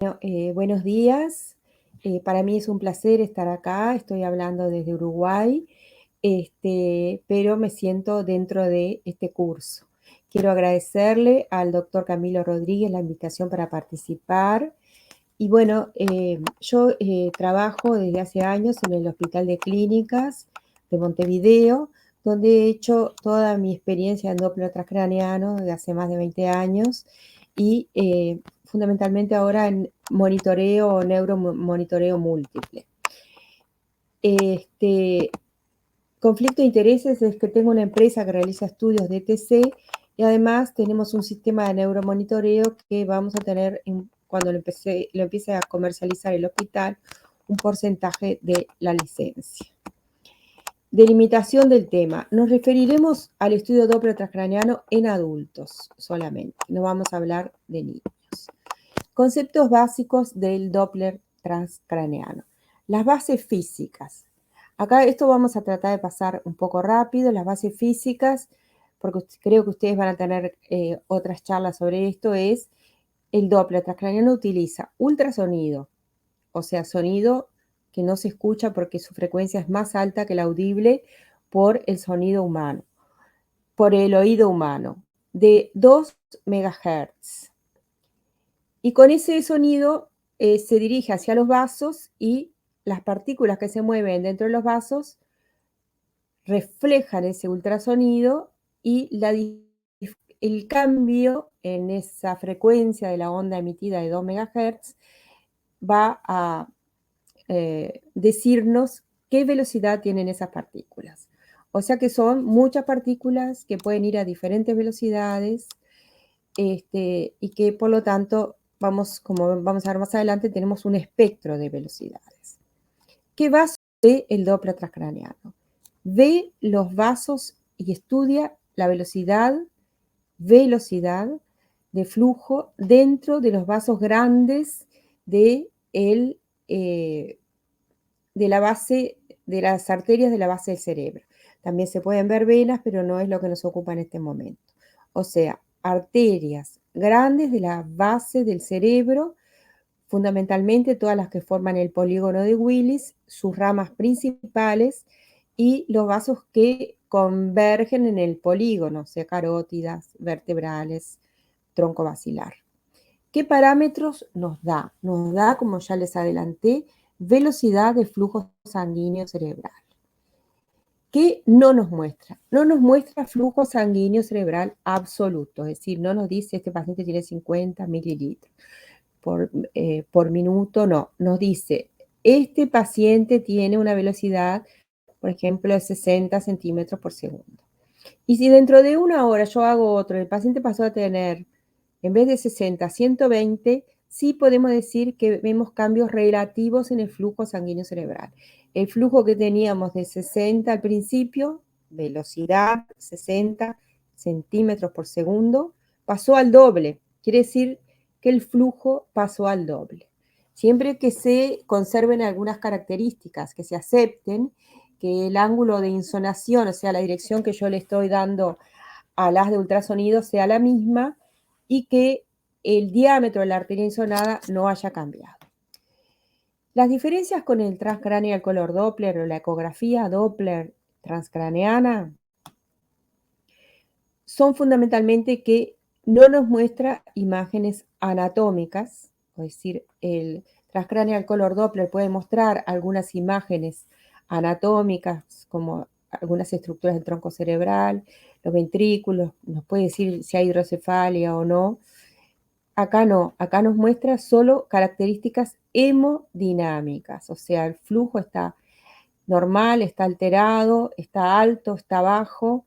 Buenos días. Para mí es un placer estar acá. Estoy hablando desde Uruguay, pero me siento dentro de este curso. Quiero agradecerle al doctor Camilo Rodríguez la invitación para participar. Y bueno, yo trabajo desde hace años en el Hospital de Clínicas de Montevideo, donde he hecho toda mi experiencia en Doppler transcraneano de hace más de 20 años y fundamentalmente ahora en monitoreo o neuromonitoreo múltiple. Conflicto de intereses es que tengo una empresa que realiza estudios de ETC y además tenemos un sistema de neuromonitoreo que vamos a tener cuando lo empiece a comercializar el hospital, un porcentaje de la licencia. Delimitación del tema. Nos referiremos al estudio Doppler transcraneano en adultos solamente. No vamos a hablar de niños. Conceptos básicos del Doppler transcraneano. Las bases físicas. Acá esto vamos a tratar de pasar un poco rápido. Las bases físicas, porque creo que ustedes van a tener otras charlas sobre esto, es el Doppler transcraneano utiliza ultrasonido, o sea, sonido que no se escucha porque su frecuencia es más alta que la audible por el sonido humano, por el oído humano, de 2 MHz. Y con ese sonido se dirige hacia los vasos y las partículas que se mueven dentro de los vasos reflejan ese ultrasonido y el cambio en esa frecuencia de la onda emitida de 2 MHz va a decirnos qué velocidad tienen esas partículas. O sea que son muchas partículas que pueden ir a diferentes velocidades y que por lo tanto, como vamos a ver más adelante, tenemos un espectro de velocidades. ¿Qué vaso ve el Doppler transcraneano? Ve los vasos y estudia la velocidad de flujo dentro de los vasos grandes de la base, de las arterias de la base del cerebro. También se pueden ver venas, pero no es lo que nos ocupa en este momento. O sea, arterias grandes de la base del cerebro, fundamentalmente todas las que forman el polígono de Willis, sus ramas principales y los vasos que convergen en el polígono, o sea, carótidas, vertebrales, tronco basilar. ¿Qué parámetros nos da? Nos da, como ya les adelanté, velocidad de flujo sanguíneo cerebral. ¿Qué no nos muestra? No nos muestra flujo sanguíneo cerebral absoluto, es decir, no nos dice este paciente tiene 50 mililitros por minuto, no. Nos dice, este paciente tiene una velocidad, por ejemplo, de 60 centímetros por segundo. Y si dentro de una hora yo hago otro, el paciente pasó a tener, en vez de 60, 120, sí podemos decir que vemos cambios relativos en el flujo sanguíneo cerebral. El flujo que teníamos de 60 al principio, velocidad 60 centímetros por segundo, pasó al doble. Quiere decir que el flujo pasó al doble. Siempre que se conserven algunas características, que se acepten, que el ángulo de insonación, o sea, la dirección que yo le estoy dando al haz de ultrasonido sea la misma y que el diámetro de la arteria insonada no haya cambiado. Las diferencias con el transcraneal color Doppler o la ecografía Doppler transcraneana son fundamentalmente que no nos muestra imágenes anatómicas, es decir, el transcraneal color Doppler puede mostrar algunas imágenes anatómicas como algunas estructuras del tronco cerebral, los ventrículos, nos puede decir si hay hidrocefalia o no. Acá no, acá nos muestra solo características hemodinámicas, o sea, el flujo está normal, está alterado, está alto, está bajo,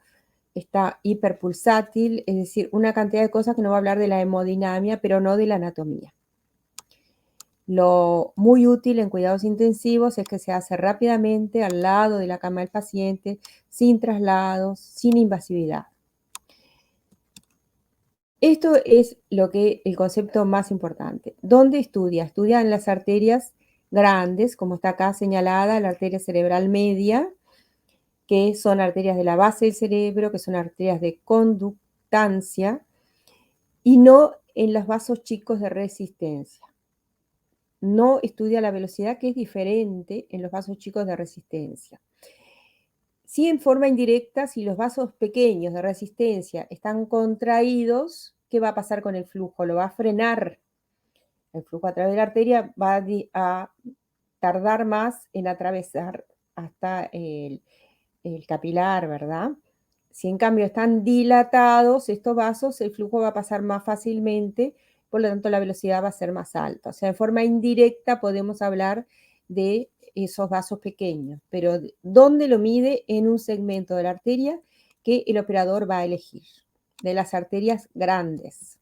está hiperpulsátil, es decir, una cantidad de cosas que nos va a hablar de la hemodinamia, pero no de la anatomía. Lo muy útil en cuidados intensivos es que se hace rápidamente al lado de la cama del paciente, sin traslados, sin invasividad. Esto es el concepto más importante. ¿Dónde estudia? Estudia en las arterias grandes, como está acá señalada, la arteria cerebral media, que son arterias de la base del cerebro, que son arterias de conductancia, y no en los vasos chicos de resistencia. no estudia la velocidad, que es diferente en los vasos chicos de resistencia. Sí, en forma indirecta, si los vasos pequeños de resistencia están contraídos, ¿qué va a pasar con el flujo? Lo va a frenar. El flujo a través de la arteria va a tardar más en atravesar hasta el capilar, ¿verdad? Si en cambio están dilatados estos vasos, el flujo va a pasar más fácilmente, por lo tanto la velocidad va a ser más alta. O sea, de forma indirecta podemos hablar de esos vasos pequeños, pero ¿dónde lo mide? En un segmento de la arteria que el operador va a elegir, de las arterias grandes.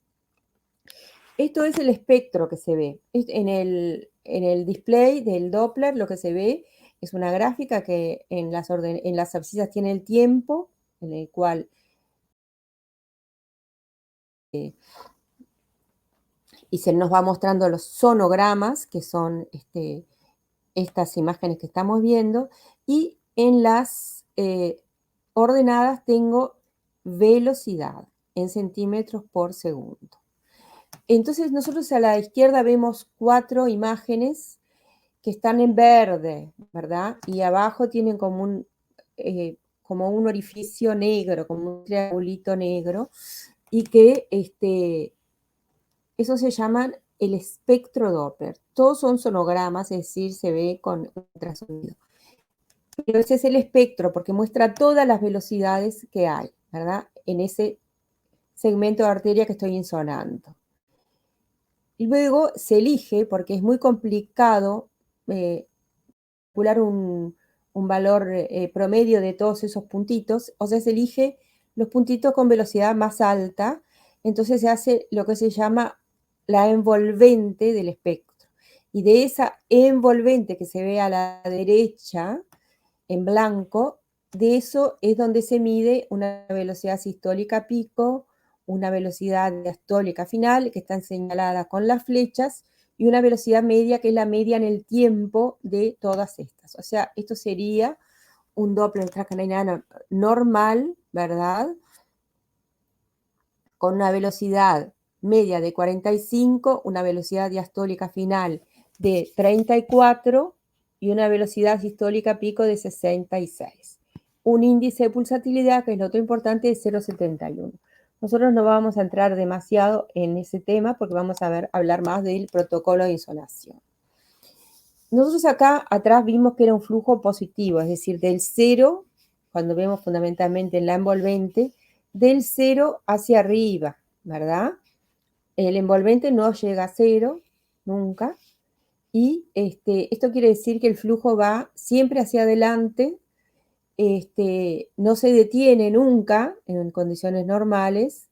Esto es el espectro que se ve. En el display del Doppler lo que se ve es una gráfica que en las abscisas tiene el tiempo, en el cual y se nos va mostrando los sonogramas, que son estas imágenes que estamos viendo, y en las ordenadas tengo velocidad en centímetros por segundo. Entonces nosotros a la izquierda vemos 4 imágenes que están en verde, ¿verdad? Y abajo tienen como un orificio negro, como un triangulito negro, y que eso se llaman el espectro Doppler. Todos son sonogramas, es decir, se ve con ultrasonido. Pero ese es el espectro porque muestra todas las velocidades que hay, ¿verdad? En ese segmento de arteria que estoy insonando. Y luego se elige, porque es muy complicado calcular un valor promedio de todos esos puntitos, o sea, se elige los puntitos con velocidad más alta, entonces se hace lo que se llama la envolvente del espectro. Y de esa envolvente que se ve a la derecha, en blanco, de eso es donde se mide una velocidad sistólica pico, una velocidad diastólica final, que están señaladas con las flechas, y una velocidad media, que es la media en el tiempo de todas estas. O sea, esto sería un Doppler transcraniano normal, ¿verdad? Con una velocidad media de 45, una velocidad diastólica final de 34 y una velocidad sistólica pico de 66. Un índice de pulsatilidad, que es lo otro importante, de 0,71. Nosotros no vamos a entrar demasiado en ese tema porque vamos a hablar más del protocolo de insonación. Nosotros acá atrás vimos que era un flujo positivo, es decir, del 0, cuando vemos fundamentalmente en la envolvente, del 0 hacia arriba, ¿verdad? El envolvente no llega a 0, nunca, y esto quiere decir que el flujo va siempre hacia adelante, no se detiene nunca en condiciones normales,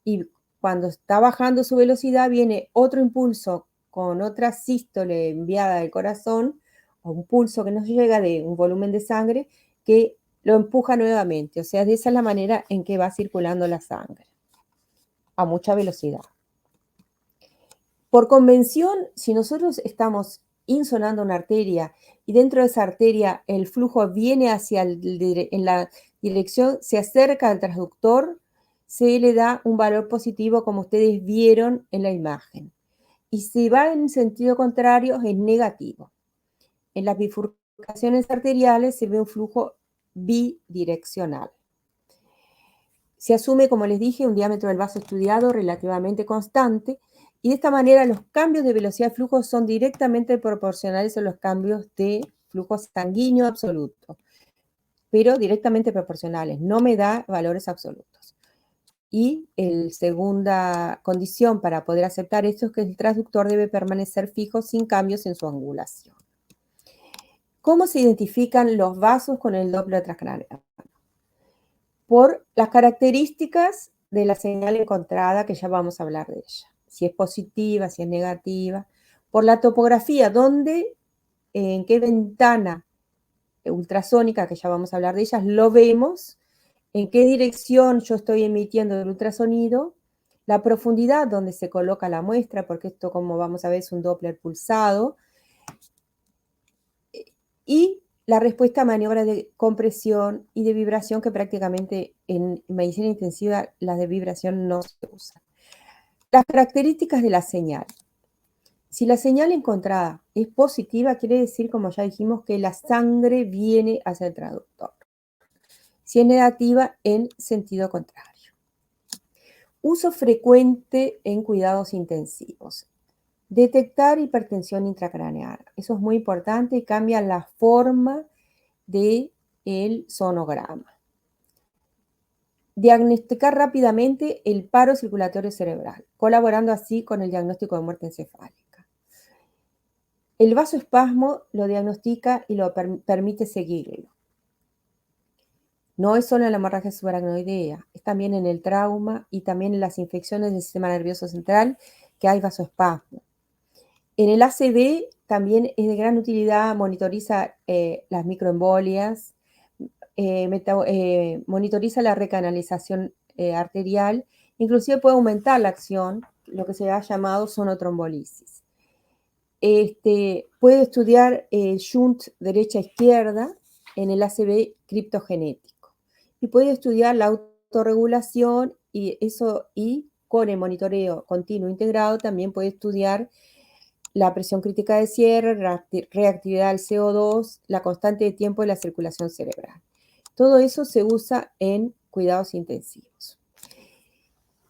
y cuando está bajando su velocidad viene otro impulso con otra sístole enviada del corazón, o un pulso que nos llega de un volumen de sangre que lo empuja nuevamente. O sea, de esa es la manera en que va circulando la sangre, a mucha velocidad. Por convención, si nosotros estamos insonando una arteria y dentro de esa arteria el flujo viene en la dirección, se acerca al transductor, se le da un valor positivo, como ustedes vieron en la imagen. Y si va en sentido contrario, es negativo. En las bifurcaciones arteriales se ve un flujo bidireccional. Se asume, como les dije, un diámetro del vaso estudiado relativamente constante, y de esta manera los cambios de velocidad de flujo son directamente proporcionales a los cambios de flujo sanguíneo absoluto, pero directamente proporcionales, no me da valores absolutos. Y la segunda condición para poder aceptar esto es que el transductor debe permanecer fijo sin cambios en su angulación. ¿Cómo se identifican los vasos con el Doppler transcraneano? Por las características de la señal encontrada, que ya vamos a hablar de ella. Si es positiva, si es negativa. Por la topografía, en qué ventana ultrasónica, que ya vamos a hablar de ellas, lo vemos, en qué dirección yo estoy emitiendo el ultrasonido, la profundidad donde se coloca la muestra, porque esto, como vamos a ver, es un Doppler pulsado, y la respuesta a maniobras de compresión y de vibración, que prácticamente en medicina intensiva las de vibración no se usan. Las características de la señal. Si la señal encontrada es positiva, quiere decir, como ya dijimos, que la sangre viene hacia el traductor. Si es negativa, en sentido contrario. Uso frecuente en cuidados intensivos. Detectar hipertensión intracraneal. Eso es muy importante y cambia la forma del sonograma. Diagnosticar rápidamente el paro circulatorio cerebral, colaborando así con el diagnóstico de muerte encefálica. El vasoespasmo lo diagnostica y lo permite seguirlo. No es solo en la hemorragia subaracnoidea, es también en el trauma y también en las infecciones del sistema nervioso central que hay vasoespasmo. En el ACV también es de gran utilidad, monitoriza las microembolias, monitoriza la recanalización arterial, inclusive puede aumentar la acción, lo que se ha llamado sonotrombolisis. Puede estudiar shunt derecha-izquierda en el ACV criptogenético y puede estudiar la autorregulación y con el monitoreo continuo integrado también puede estudiar la presión crítica de cierre, reactividad del CO2, la constante de tiempo de la circulación cerebral. Todo eso se usa en cuidados intensivos.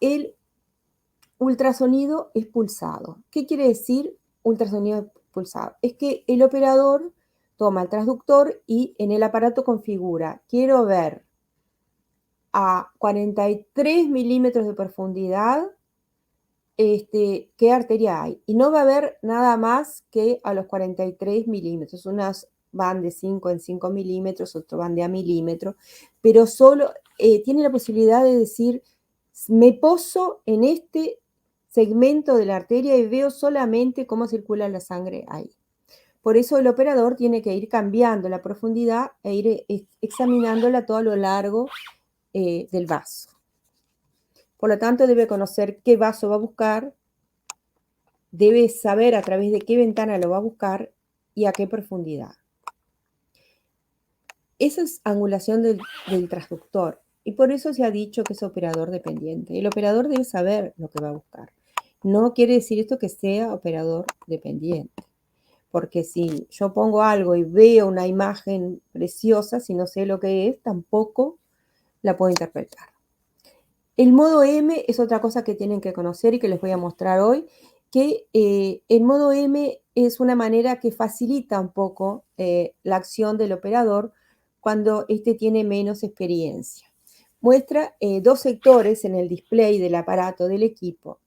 El ultrasonido es pulsado. ¿Qué quiere decir ultrasonido pulsado? Es que el operador toma el transductor y en el aparato configura, quiero ver a 43 milímetros de profundidad qué arteria hay. Y no va a haber nada más que a los 43 milímetros. Unas van de 5 en 5 milímetros, otras van de a milímetro, pero solo tiene la posibilidad de decir, me poso en este segmento de la arteria y veo solamente cómo circula la sangre ahí. Por eso el operador tiene que ir cambiando la profundidad e ir examinándola todo a lo largo del vaso. Por lo tanto, debe conocer qué vaso va a buscar, debe saber a través de qué ventana lo va a buscar y a qué profundidad. Esa es angulación del transductor y por eso se ha dicho que es operador dependiente. El operador debe saber lo que va a buscar. No quiere decir esto que sea operador dependiente, porque si yo pongo algo y veo una imagen preciosa, si no sé lo que es, tampoco la puedo interpretar. El modo M es otra cosa que tienen que conocer y que les voy a mostrar hoy, que el modo M es una manera que facilita un poco la acción del operador cuando éste tiene menos experiencia. Muestra dos sectores en el display del aparato del equipo.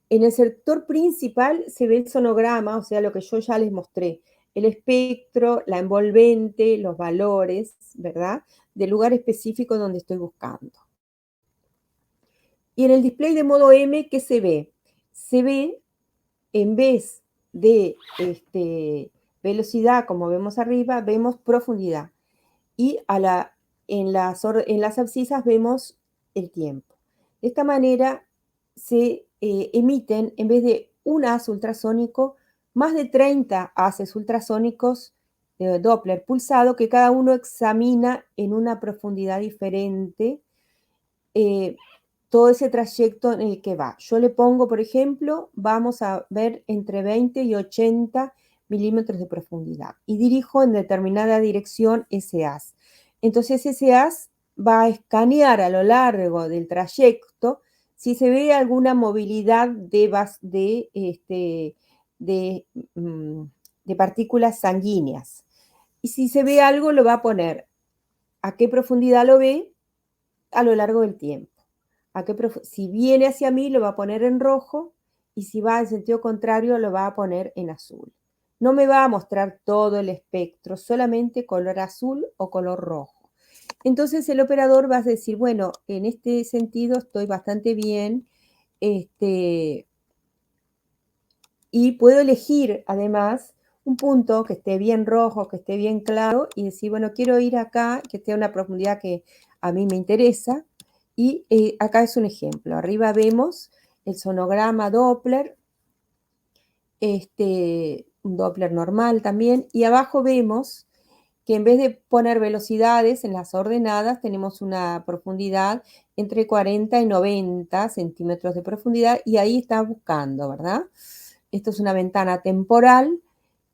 En el sector principal se ve el sonograma, o sea, lo que yo ya les mostré, el espectro, la envolvente, los valores, ¿verdad?, del lugar específico donde estoy buscando. Y en el display de modo M, ¿qué se ve? Se ve, en vez de velocidad, como vemos arriba, vemos profundidad. Y en las abscisas vemos el tiempo. De esta manera se emiten, en vez de un haz ultrasónico, más de 30 haces ultrasónicos de Doppler pulsado que cada uno examina en una profundidad diferente todo ese trayecto en el que va. Yo le pongo, por ejemplo, vamos a ver entre 20 y 80 milímetros de profundidad y dirijo en determinada dirección ese haz. Entonces ese haz va a escanear a lo largo del trayecto si se ve alguna movilidad de partículas sanguíneas. Y si se ve algo, lo va a poner a qué profundidad lo ve a lo largo del tiempo. Si viene hacia mí, lo va a poner en rojo y si va en sentido contrario, lo va a poner en azul. No me va a mostrar todo el espectro, solamente color azul o color rojo. Entonces el operador va a decir, bueno, en este sentido estoy bastante bien y puedo elegir además un punto que esté bien rojo, que esté bien claro y decir, bueno, quiero ir acá, que esté a una profundidad que a mí me interesa. Y acá es un ejemplo. Arriba vemos el sonograma Doppler, un Doppler normal también. Y abajo vemos que en vez de poner velocidades en las ordenadas, tenemos una profundidad entre 40 y 90 centímetros de profundidad. Y ahí está buscando, ¿verdad? esto es una ventana temporal,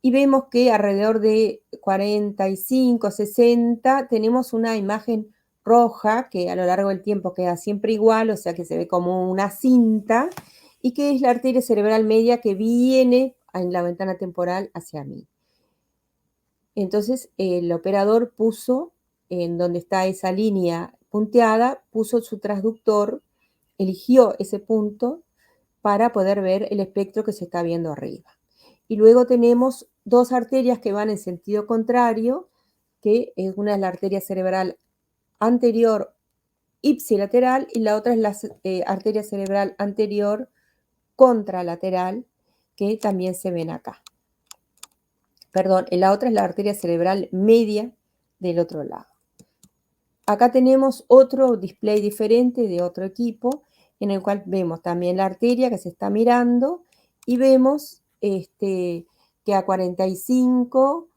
y vemos que alrededor de 45, 60 tenemos una imagen roja que a lo largo del tiempo queda siempre igual, o sea que se ve como una cinta, y que es la arteria cerebral media que viene en la ventana temporal hacia mí. Entonces el operador puso, en donde está esa línea punteada, puso su transductor, eligió ese punto para poder ver el espectro que se está viendo arriba. Y luego tenemos dos arterias que van en sentido contrario, que es una es la arteria cerebral anterior ipsilateral y la otra es la arteria cerebral anterior contralateral, que también se ven acá. Perdón, la otra es la arteria cerebral media del otro lado. Acá tenemos otro display diferente de otro equipo, en el cual vemos también la arteria que se está mirando y vemos que a 45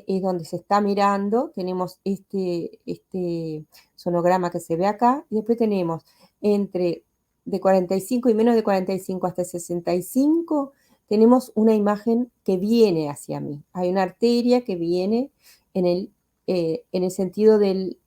es donde se está mirando, tenemos este sonograma que se ve acá, y después tenemos entre de 45 y menos de 45 hasta 65, tenemos una imagen que viene hacia mí. Hay una arteria que viene en el sentido del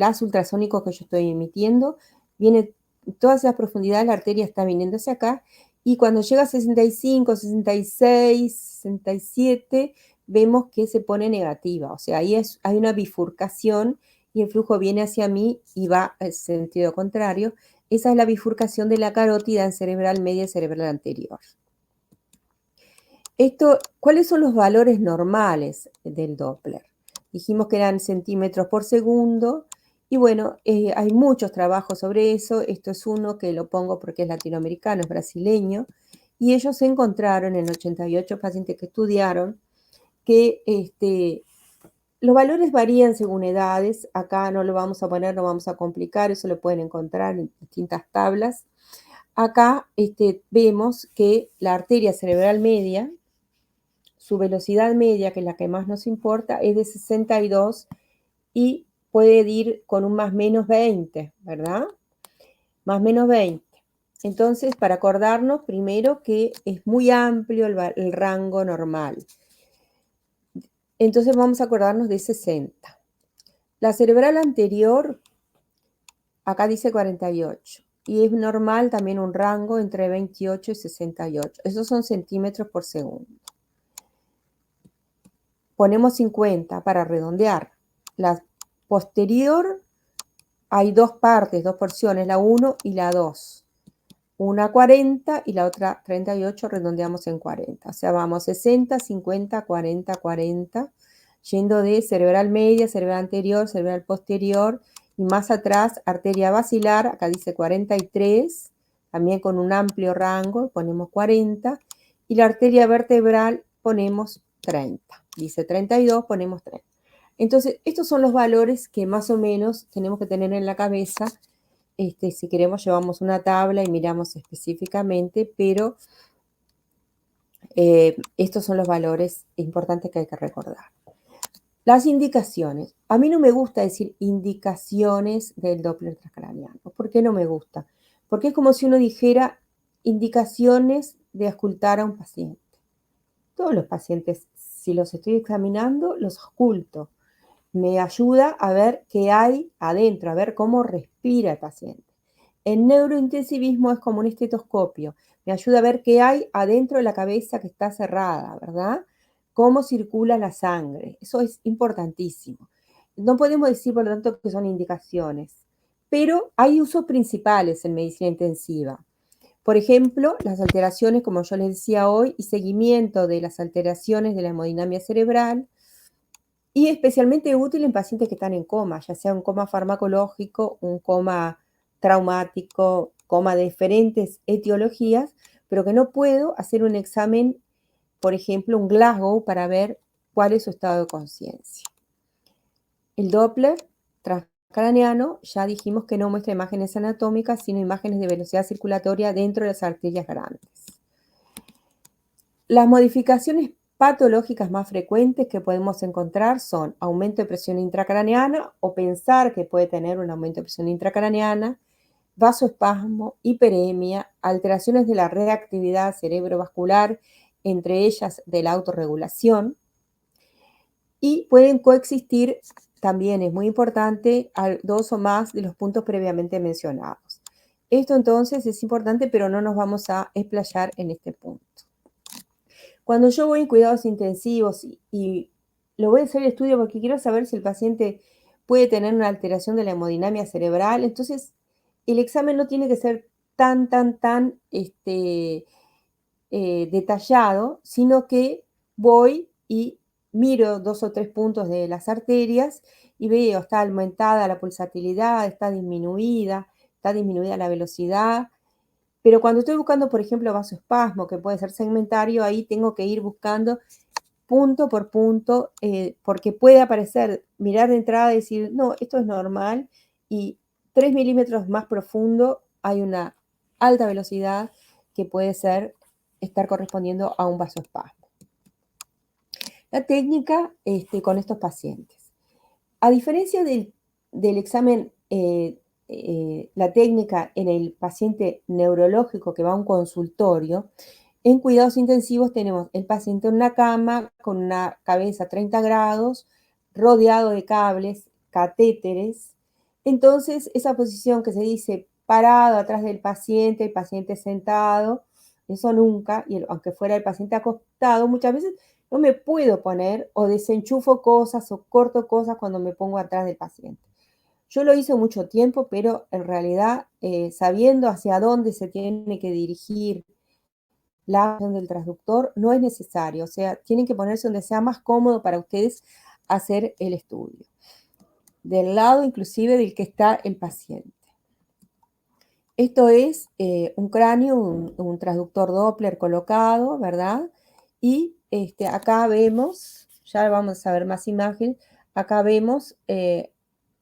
haz ultrasónico que yo estoy emitiendo, viene toda esa profundidad, la arteria está viniendo hacia acá, y cuando llega a 65, 66, 67, vemos que se pone negativa, o sea, ahí hay una bifurcación y el flujo viene hacia mí y va en sentido contrario. Esa es la bifurcación de la carótida en cerebral media y cerebral anterior. ¿Cuáles son los valores normales del Doppler? Dijimos que eran centímetros por segundo, y bueno, hay muchos trabajos sobre eso. Esto es uno que lo pongo porque es latinoamericano, es brasileño, y ellos encontraron en 88 pacientes que estudiaron que los valores varían según edades. Acá no lo vamos a poner, no vamos a complicar, eso lo pueden encontrar en distintas tablas. Acá vemos que la arteria cerebral media, su velocidad media, que es la que más nos importa, es de 62 y puede ir con un más menos 20, ¿verdad? Más menos 20. Entonces, para acordarnos, primero que es muy amplio el rango normal. Entonces vamos a acordarnos de 60. La cerebral anterior, acá dice 48. Y es normal también un rango entre 28 y 68. Esos son centímetros por segundo. Ponemos 50 para redondear. La posterior hay dos partes, dos porciones, la 1 y la 2. Una 40 y la otra 38, redondeamos en 40. O sea, vamos 60, 50, 40, 40, yendo de cerebral media, cerebral anterior, cerebral posterior, y más atrás, arteria basilar, acá dice 43, también con un amplio rango, ponemos 40, y la arteria vertebral ponemos 30. Dice 32, ponemos 30. Entonces, estos son los valores que más o menos tenemos que tener en la cabeza. Si queremos llevamos una tabla y miramos específicamente, pero estos son los valores importantes que hay que recordar. Las indicaciones. A mí no me gusta decir indicaciones del Doppler transcraniano. ¿Por qué no me gusta? Porque es como si uno dijera indicaciones de auscultar a un paciente. Todos los pacientes, si los estoy examinando, los ausculto. Me ayuda a ver qué hay adentro, a ver cómo respira el paciente. El neurointensivismo es como un estetoscopio. Me ayuda a ver qué hay adentro de la cabeza que está cerrada, ¿verdad? Cómo circula la sangre. Eso es importantísimo. No podemos decir, por lo tanto, que son indicaciones, pero hay usos principales en medicina intensiva. Por ejemplo, las alteraciones, como yo les decía hoy, y seguimiento de las alteraciones de la hemodinamia cerebral, y especialmente útil en pacientes que están en coma, ya sea un coma farmacológico, un coma traumático, coma de diferentes etiologías, pero que no puedo hacer un examen, por ejemplo, un Glasgow, para ver cuál es su estado de conciencia. El Doppler transcraneano, ya dijimos que no muestra imágenes anatómicas, sino imágenes de velocidad circulatoria dentro de las arterias grandes. Las modificaciones patológicas más frecuentes que podemos encontrar son aumento de presión intracraneana o pensar que puede tener un aumento de presión intracraneana, vasoespasmo, hiperemia, alteraciones de la reactividad cerebrovascular, entre ellas de la autorregulación, y pueden coexistir, también es muy importante, dos o más de los puntos previamente mencionados. Esto entonces es importante, pero no nos vamos a explayar en este punto. Cuando yo voy en cuidados intensivos y lo voy a hacer el estudio porque quiero saber si el paciente puede tener una alteración de la hemodinamia cerebral, entonces el examen no tiene que ser tan detallado, sino que voy y miro 2 o 3 puntos de las arterias y veo, está aumentada la pulsatilidad, está disminuida la velocidad, pero cuando estoy buscando, por ejemplo, vasoespasmo, que puede ser segmentario, ahí tengo que ir buscando punto por punto, porque puede aparecer, mirar de entrada y decir, no, esto es normal, y 3 milímetros más profundo hay una alta velocidad que puede estar correspondiendo a un vasoespasmo. La técnica con estos pacientes. A diferencia del examen, la técnica en el paciente neurológico que va a un consultorio, en cuidados intensivos tenemos el paciente en una cama con una cabeza 30 grados, rodeado de cables, catéteres. Entonces, esa posición que se dice parado atrás del paciente, el paciente sentado, eso nunca, y aunque fuera el paciente acostado, muchas veces no me puedo poner o desenchufo cosas o corto cosas cuando me pongo atrás del paciente. Yo lo hice mucho tiempo, pero en realidad, sabiendo hacia dónde se tiene que dirigir la acción del transductor, no es necesario. O sea, tienen que ponerse donde sea más cómodo para ustedes hacer el estudio. Del lado inclusive del que está el paciente. Esto es un cráneo, un transductor Doppler colocado, ¿verdad? Y acá vemos, ya vamos a ver más imágenes, acá vemos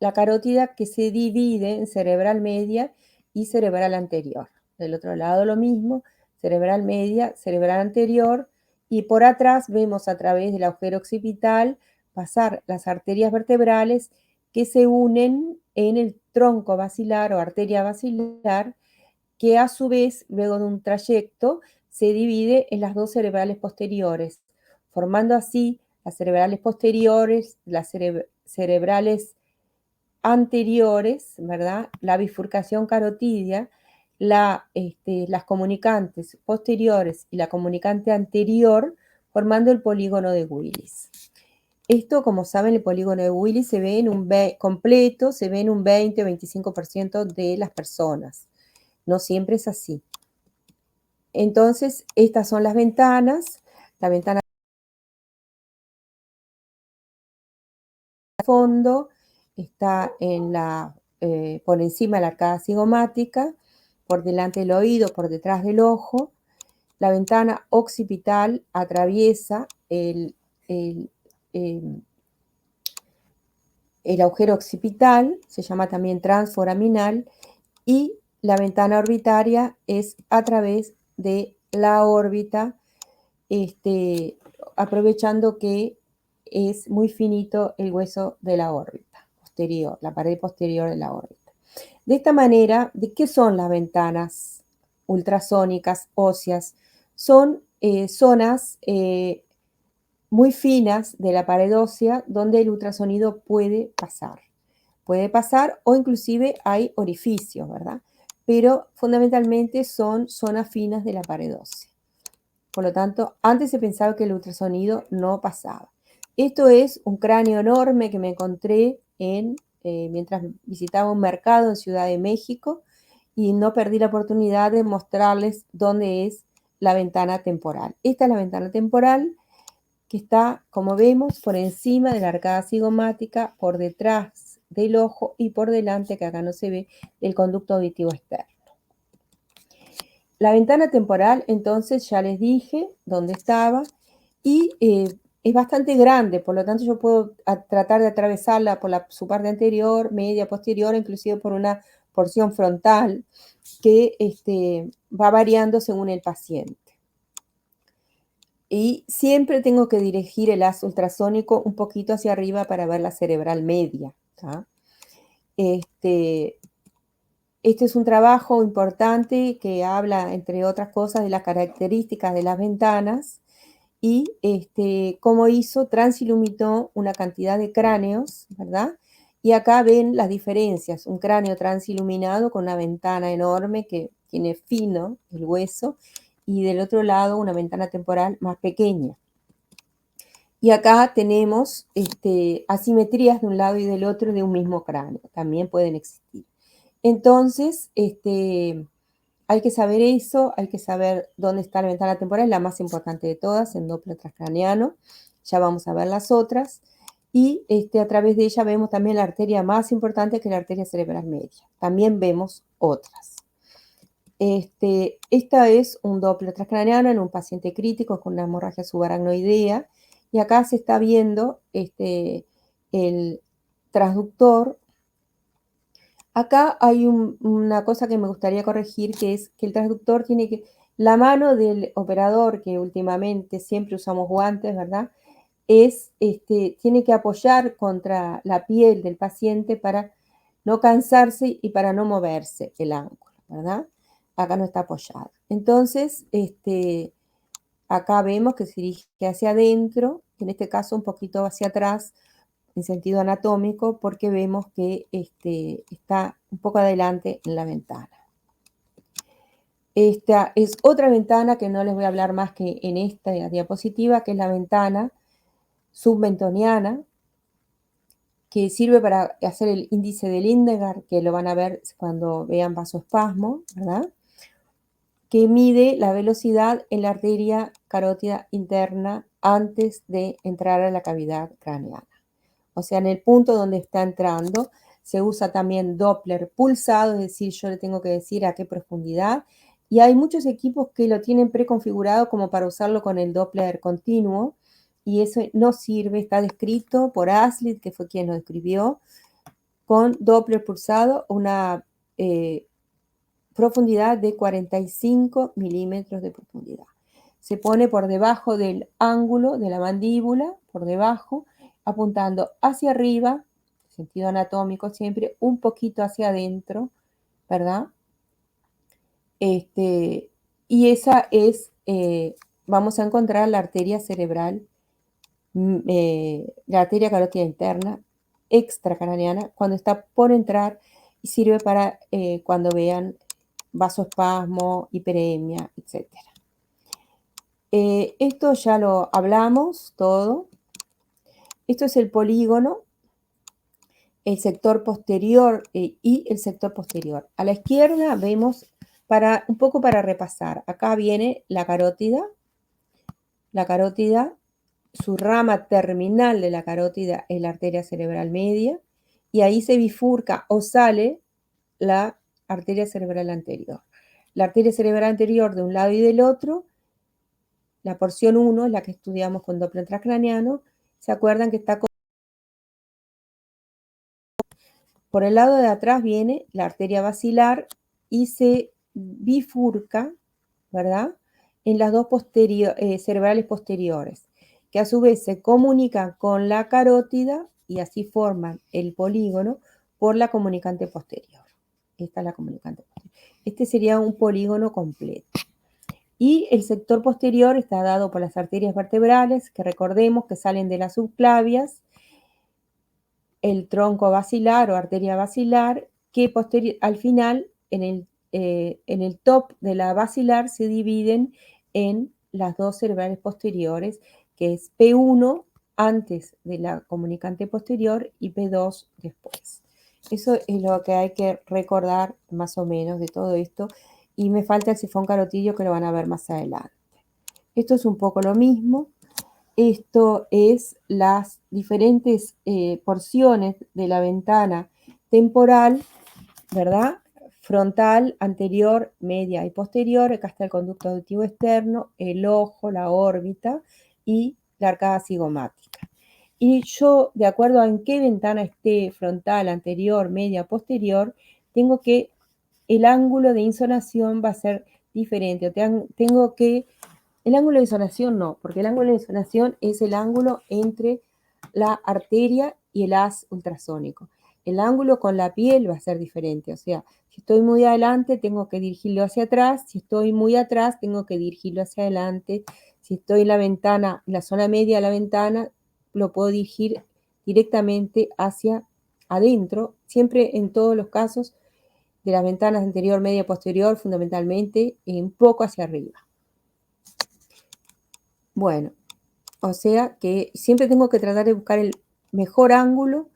la carótida que se divide en cerebral media y cerebral anterior. Del otro lado lo mismo, cerebral media, cerebral anterior, y por atrás vemos a través del agujero occipital pasar las arterias vertebrales que se unen en el tronco basilar o arteria basilar, que a su vez, luego de un trayecto, se divide en las dos cerebrales posteriores, formando así las cerebrales posteriores, las cerebrales anteriores, ¿verdad? La bifurcación carotidia, las comunicantes posteriores y la comunicante anterior, formando el polígono de Willis. Esto, como saben, el polígono de Willis se ve en un completo, se ve en un 20-25% de las personas. No siempre es así. Entonces, estas son las ventanas. La ventana de fondo está por encima de la arcada cigomática, por delante del oído, por detrás del ojo. La ventana occipital atraviesa el agujero occipital, se llama también transforaminal, y la ventana orbitaria es a través de la órbita, aprovechando que es muy finito el hueso de la órbita posterior, la pared posterior de la órbita. De esta manera, ¿de qué son las ventanas ultrasónicas óseas? Son zonas muy finas de la pared ósea donde el ultrasonido puede pasar. Puede pasar o inclusive hay orificios, ¿verdad? Pero fundamentalmente son zonas finas de la pared ósea. Por lo tanto, antes se pensaba que el ultrasonido no pasaba. Esto es un cráneo enorme que me encontré mientras visitaba un mercado en Ciudad de México, y no perdí la oportunidad de mostrarles dónde es la ventana temporal. Esta es la ventana temporal que está, como vemos, por encima de la arcada cigomática, por detrás del ojo y por delante, que acá no se ve, del conducto auditivo externo. La ventana temporal, entonces, ya les dije dónde estaba, y es bastante grande, por lo tanto yo puedo tratar de atravesarla por su parte anterior, media, posterior, inclusive por una porción frontal que va variando según el paciente. Y siempre tengo que dirigir el haz ultrasónico un poquito hacia arriba para ver la cerebral media, ¿tá? Este es un trabajo importante que habla, entre otras cosas, de las características de las ventanas y cómo transiluminó una cantidad de cráneos, ¿verdad? Y acá ven las diferencias, un cráneo transiluminado con una ventana enorme que tiene fino el hueso y del otro lado una ventana temporal más pequeña. Y acá tenemos asimetrías de un lado y del otro de un mismo cráneo, también pueden existir. Entonces, hay que saber eso, hay que saber dónde está la ventana temporal, la más importante de todas, en Doppler transcraneano. Ya vamos a ver las otras. Y a través de ella vemos también la arteria más importante, que es la arteria cerebral media. También vemos otras. Esta es un Doppler transcraneano en un paciente crítico con una hemorragia subaracnoidea. Y acá se está viendo el transductor. Acá hay una cosa que me gustaría corregir, que es que el transductor tiene que... La mano del operador, que últimamente siempre usamos guantes, ¿verdad? Tiene que apoyar contra la piel del paciente para no cansarse y para no moverse el ángulo, ¿verdad? Acá no está apoyado. Entonces, acá vemos que se dirige hacia adentro, en este caso un poquito hacia atrás, en sentido anatómico, porque vemos que está un poco adelante en la ventana. Esta es otra ventana que no les voy a hablar más que en esta diapositiva, que es la ventana submentoniana, que sirve para hacer el índice de Lindegaard, que lo van a ver cuando vean vasoespasmo, ¿verdad? Que mide la velocidad en la arteria carótida interna antes de entrar a la cavidad craneana. O sea, en el punto donde está entrando, se usa también Doppler pulsado, es decir, yo le tengo que decir a qué profundidad. Y hay muchos equipos que lo tienen preconfigurado como para usarlo con el Doppler continuo, y eso no sirve, está descrito por Aslid, que fue quien lo describió, con Doppler pulsado, una profundidad de 45 milímetros de profundidad. Se pone por debajo del ángulo de la mandíbula, por debajo, apuntando hacia arriba, sentido anatómico siempre, un poquito hacia adentro, ¿verdad? Y esa es, vamos a encontrar la arteria cerebral, la arteria carótida interna, extracraneana, cuando está por entrar y sirve para cuando vean vasoespasmo, hiperemia, etc. Esto ya lo hablamos todo. Esto es el polígono, el sector posterior y el sector posterior. A la izquierda vemos, un poco para repasar, acá viene la carótida, su rama terminal de la carótida es la arteria cerebral media, y ahí se bifurca o sale la arteria cerebral anterior. La arteria cerebral anterior de un lado y del otro, la porción 1 es la que estudiamos con Doppler transcraneano. ¿Se acuerdan que está por el lado de atrás viene la arteria basilar y se bifurca, ¿verdad? En las dos cerebrales posteriores, que a su vez se comunican con la carótida y así forman el polígono por la comunicante posterior. Esta es la comunicante posterior. Este sería un polígono completo. Y el sector posterior está dado por las arterias vertebrales, que recordemos que salen de las subclavias, el tronco basilar o arteria basilar, que al final, en el top de la basilar, se dividen en las dos cerebrales posteriores, que es P1 antes de la comunicante posterior y P2 después. Eso es lo que hay que recordar más o menos de todo esto. Y me falta el sifón carotidio, que lo van a ver más adelante. Esto es un poco lo mismo. Esto es las diferentes porciones de la ventana temporal, ¿verdad? Frontal, anterior, media y posterior. Acá está el conducto auditivo externo, el ojo, la órbita y la arcada cigomática. Y yo, de acuerdo a en qué ventana esté, frontal, anterior, media, posterior, tengo que, el ángulo de insonación va a ser diferente. Tengo que, el ángulo de insonación no, porque el ángulo de insonación es el ángulo entre la arteria y el haz ultrasónico. El ángulo con la piel va a ser diferente, o sea, si estoy muy adelante tengo que dirigirlo hacia atrás, si estoy muy atrás tengo que dirigirlo hacia adelante, si estoy en la ventana, en la zona media de la ventana, lo puedo dirigir directamente hacia adentro, siempre en todos los casos de las ventanas anterior, media, posterior, fundamentalmente un poco hacia arriba. Bueno, o sea que siempre tengo que tratar de buscar el mejor ángulo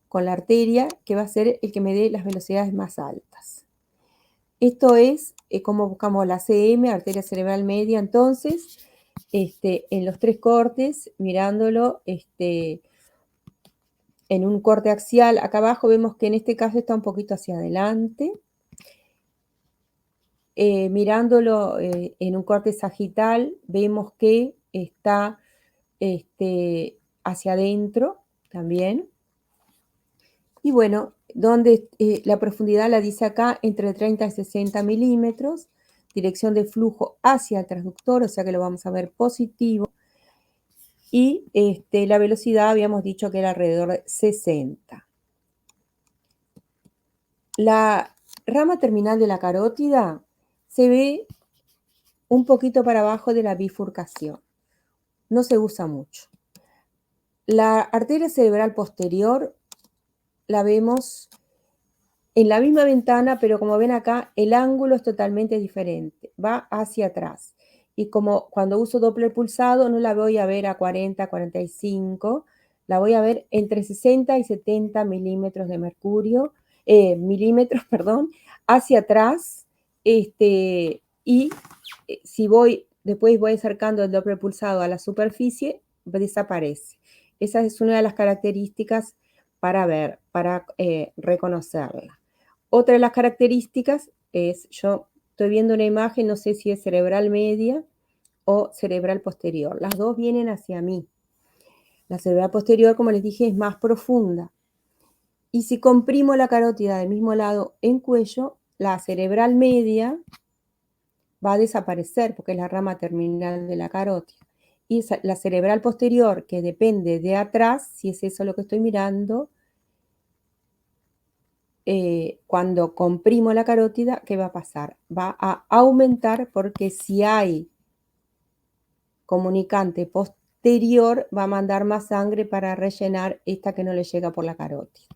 con la arteria, que va a ser el que me dé las velocidades más altas. Esto es como buscamos la CM, arteria cerebral media, entonces, en los 3 cortes, mirándolo, en un corte axial, acá abajo vemos que en este caso está un poquito hacia adelante. Mirándolo en un corte sagital, vemos que está hacia adentro también. Y bueno, donde la profundidad la dice acá, entre 30 y 60 milímetros, dirección de flujo hacia el transductor, o sea que lo vamos a ver positivo. Y la velocidad habíamos dicho que era alrededor de 60. La rama terminal de la carótida se ve un poquito para abajo de la bifurcación. No se usa mucho. La arteria cerebral posterior la vemos en la misma ventana, pero como ven acá, el ángulo es totalmente diferente, va hacia atrás. Y como cuando uso Doppler pulsado, no la voy a ver a 40, 45, la voy a ver entre 60 y 70 milímetros de mercurio, milímetros, perdón, hacia atrás, y si después voy acercando el Doppler pulsado a la superficie, desaparece. Esa es una de las características para ver, para reconocerla. Otra de las características es, yo estoy viendo una imagen, no sé si es cerebral media o cerebral posterior. Las dos vienen hacia mí. La cerebral posterior, como les dije, es más profunda. Y si comprimo la carótida del mismo lado en cuello, la cerebral media va a desaparecer porque es la rama terminal de la carótida. Y la cerebral posterior, que depende de atrás, si es eso lo que estoy mirando, cuando comprimo la carótida, ¿qué va a pasar? Va a aumentar porque si hay comunicante posterior, va a mandar más sangre para rellenar esta que no le llega por la carótida.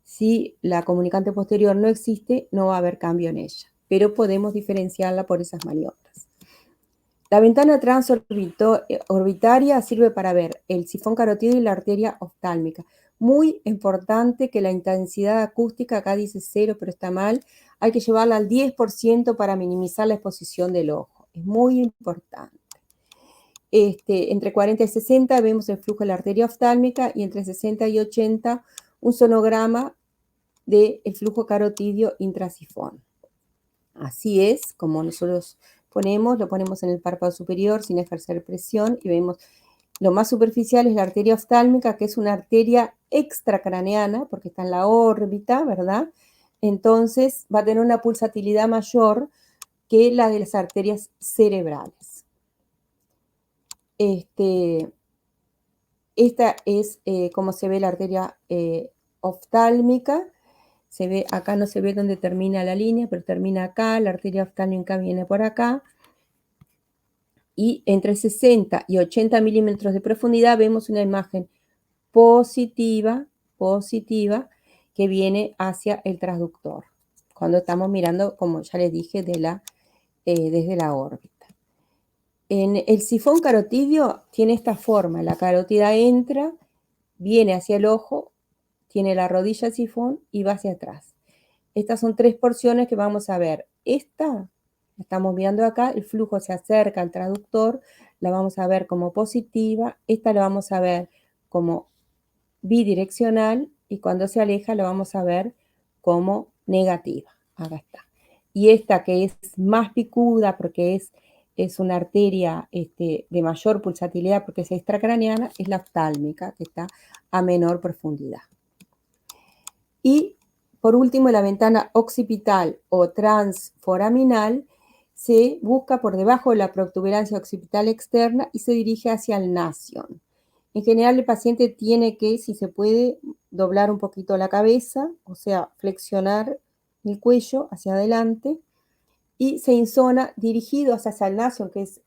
Si la comunicante posterior no existe, no va a haber cambio en ella, pero podemos diferenciarla por esas maniobras. La ventana transorbitaria sirve para ver el sifón carotídeo y la arteria oftálmica. Muy importante que la intensidad acústica, acá dice 0, pero está mal, hay que llevarla al 10% para minimizar la exposición del ojo. Es muy importante. Entre 40 y 60 vemos el flujo de la arteria oftálmica y entre 60 y 80 un sonograma del flujo carotidio intrasifón. Así es como nosotros lo ponemos en el párpado superior sin ejercer presión y vemos lo más superficial es la arteria oftálmica, que es una arteria extracraneana, porque está en la órbita, ¿verdad? Entonces va a tener una pulsatilidad mayor que la de las arterias cerebrales. Esta es como se ve la arteria oftálmica. Se ve, acá no se ve dónde termina la línea, pero termina acá, la arteria oftálmica viene por acá. Y entre 60 y 80 milímetros de profundidad vemos una imagen positiva, que viene hacia el transductor, cuando estamos mirando, como ya les dije, desde la órbita. En el sifón carotidio tiene esta forma, la carótida entra, viene hacia el ojo, tiene la rodilla sifón y va hacia atrás. Estas son 3 porciones que vamos a ver. Esta, estamos viendo acá, el flujo se acerca al transductor, la vamos a ver como positiva, esta la vamos a ver como bidireccional y cuando se aleja la vamos a ver como negativa. Acá está. Y esta que es más picuda porque es una arteria de mayor pulsatilidad porque es extracraneana, es la oftálmica, que está a menor profundidad. Y por último, la ventana occipital o transforaminal se busca por debajo de la protuberancia occipital externa y se dirige hacia el nasion. En general, el paciente tiene que, si se puede, doblar un poquito la cabeza, o sea, flexionar el cuello hacia adelante y se insona dirigido hacia salnación, que es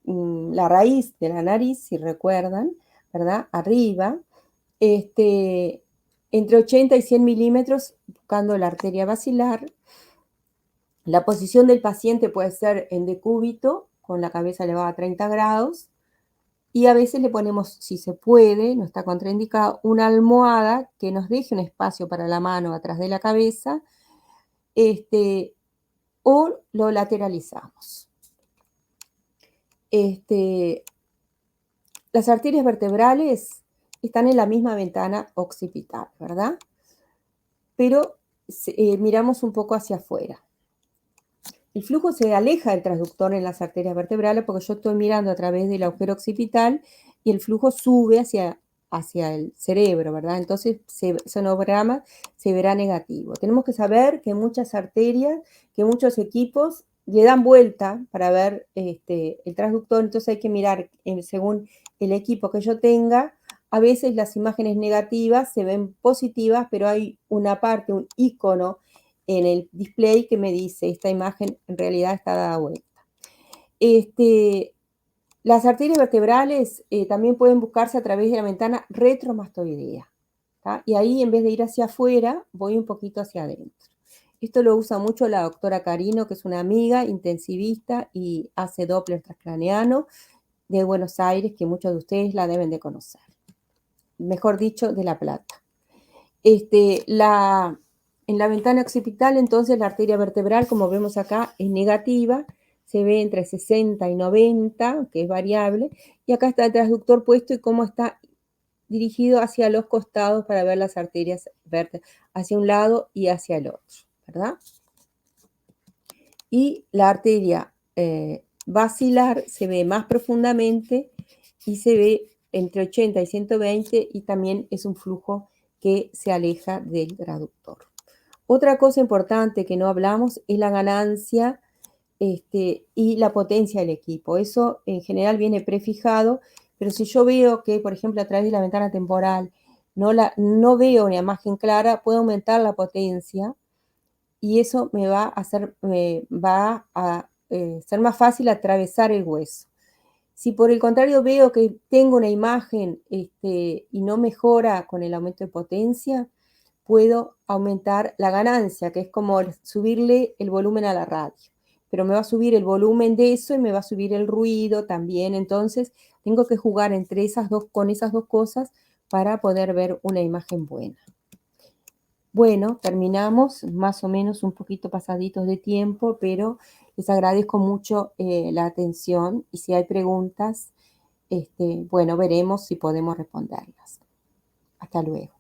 la raíz de la nariz, si recuerdan, ¿verdad? Arriba, entre 80 y 100 milímetros, buscando la arteria basilar. La posición del paciente puede ser en decúbito, con la cabeza elevada a 30 grados, y a veces le ponemos, si se puede, no está contraindicado, una almohada que nos deje un espacio para la mano atrás de la cabeza, o lo lateralizamos. Las arterias vertebrales están en la misma ventana occipital, ¿verdad? Pero miramos un poco hacia afuera. El flujo se aleja del transductor en las arterias vertebrales porque yo estoy mirando a través del agujero occipital y el flujo sube hacia el cerebro, ¿verdad? Entonces, sonograma se verá negativo. Tenemos que saber que muchas arterias, que muchos equipos le dan vuelta para ver el transductor, entonces hay que mirar según el equipo que yo tenga. A veces las imágenes negativas se ven positivas, pero hay una parte, un icono en el display que me dice esta imagen en realidad está dada vuelta. Las arterias vertebrales también pueden buscarse a través de la ventana retromastoidea. ¿tá? Y ahí en vez de ir hacia afuera, voy un poquito hacia adentro. Esto lo usa mucho la doctora Carino, que es una amiga intensivista y hace Doppler transcraneano de Buenos Aires, que muchos de ustedes la deben de conocer. Mejor dicho, de La Plata. En la ventana occipital, entonces, la arteria vertebral, como vemos acá, es negativa, se ve entre 60 y 90, que es variable, y acá está el transductor puesto y cómo está dirigido hacia los costados para ver las arterias hacia un lado y hacia el otro, ¿verdad? Y la arteria basilar se ve más profundamente y se ve entre 80 y 120 y también es un flujo que se aleja del traductor. Otra cosa importante que no hablamos es la ganancia y la potencia del equipo. Eso en general viene prefijado, pero si yo veo que, por ejemplo, a través de la ventana temporal no veo una imagen clara, puedo aumentar la potencia y eso me va a ser más fácil atravesar el hueso. Si por el contrario veo que tengo una imagen y no mejora con el aumento de potencia, puedo aumentar la ganancia, que es como subirle el volumen a la radio. Pero me va a subir el volumen de eso y me va a subir el ruido también. Entonces, tengo que jugar con esas dos cosas para poder ver una imagen buena. Bueno, terminamos más o menos un poquito pasaditos de tiempo, pero les agradezco mucho la atención y si hay preguntas, bueno, veremos si podemos responderlas. Hasta luego.